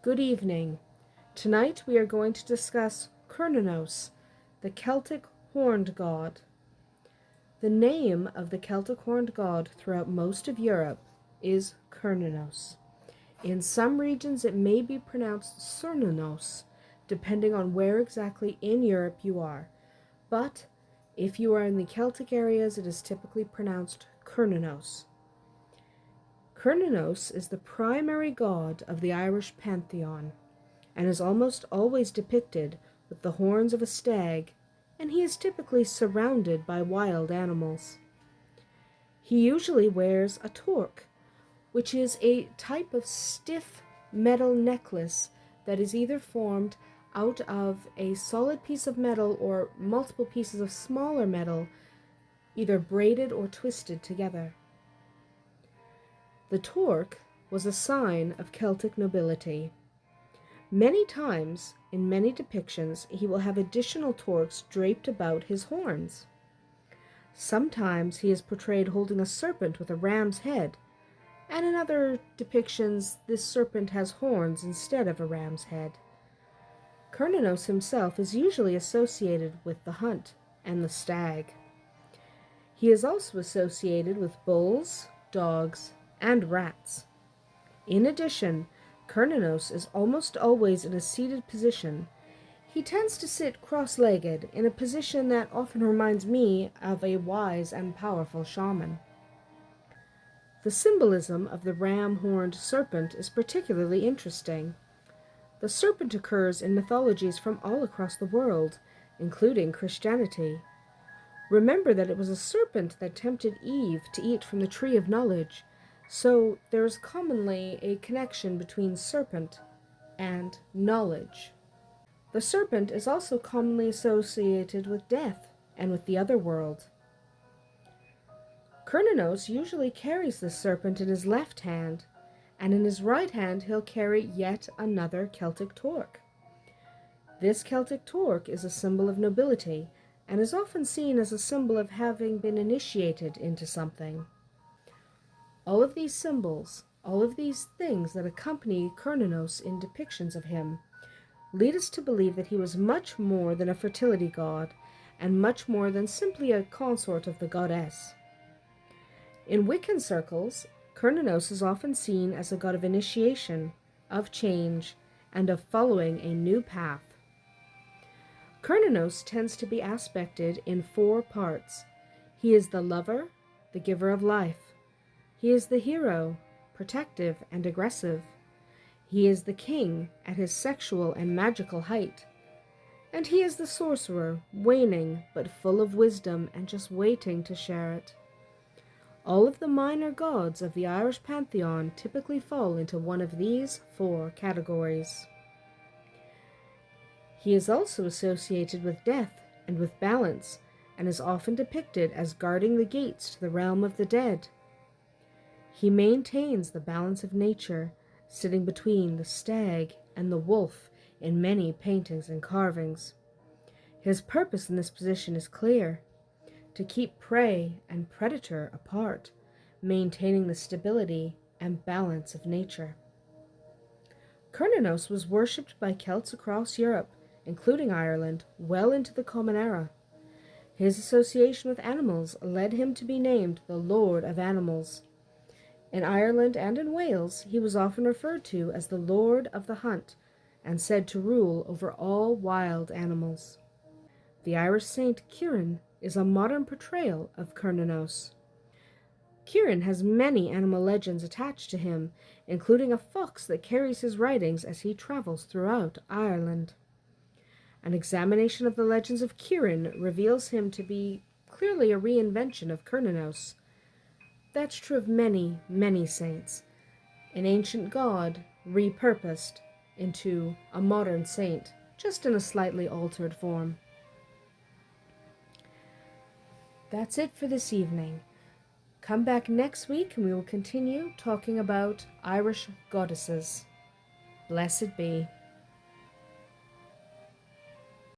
Good evening. Tonight we are going to discuss Cernunnos, the Celtic horned god. The name of the Celtic horned god throughout most of Europe is Cernunnos. In some regions it may be pronounced Cernunnos, depending on where exactly in Europe you are. But if you are in the Celtic areas, it is typically pronounced Cernunnos. Cernunnos is the primary god of the Irish pantheon, and is almost always depicted with the horns of a stag, and he is typically surrounded by wild animals. He usually wears a torque, which is a type of stiff metal necklace that is either formed out of a solid piece of metal or multiple pieces of smaller metal, either braided or twisted together. The torque was a sign of Celtic nobility. Many times, in many depictions, he will have additional torques draped about his horns. Sometimes he is portrayed holding a serpent with a ram's head, and in other depictions this serpent has horns instead of a ram's head. Cernunnos himself is usually associated with the hunt and the stag. He is also associated with bulls, dogs, and rats. In addition, Cernunnos is almost always in a seated position. He tends to sit cross-legged, in a position that often reminds me of a wise and powerful shaman. The symbolism of the ram-horned serpent is particularly interesting. The serpent occurs in mythologies from all across the world, including Christianity. Remember that it was a serpent that tempted Eve to eat from the tree of knowledge, so there is commonly a connection between serpent and knowledge. The serpent is also commonly associated with death and with the Otherworld. Cernunnos usually carries this serpent in his left hand, and in his right hand he'll carry yet another Celtic torque. This Celtic torque is a symbol of nobility, and is often seen as a symbol of having been initiated into something. All of these symbols, all of these things that accompany Cernunnos in depictions of him, lead us to believe that he was much more than a fertility god, and much more than simply a consort of the goddess. In Wiccan circles, Cernunnos is often seen as a god of initiation, of change, and of following a new path. Cernunnos tends to be aspected in 4 parts. He is the lover, the giver of life. He is the hero, protective and aggressive. He is the king at his sexual and magical height. And he is the sorcerer, waning but full of wisdom and just waiting to share it. All of the minor gods of the Irish pantheon typically fall into one of these 4 categories. He is also associated with death and with balance, and is often depicted as guarding the gates to the realm of the dead. He maintains the balance of nature, sitting between the stag and the wolf in many paintings and carvings. His purpose in this position is clear: to keep prey and predator apart, maintaining the stability and balance of nature. Cernunnos was worshipped by Celts across Europe, including Ireland, well into the Common Era. His association with animals led him to be named the Lord of Animals. In Ireland and in Wales, he was often referred to as the Lord of the Hunt, and said to rule over all wild animals. The Irish saint Kieran is a modern portrayal of Cernunnos. Kieran has many animal legends attached to him, including a fox that carries his writings as he travels throughout Ireland. An examination of the legends of Kieran reveals him to be clearly a reinvention of Cernunnos. That's true of many, many saints. An ancient god repurposed into a modern saint, just in a slightly altered form. That's it for this evening. Come back next week and we will continue talking about Irish goddesses. Blessed be.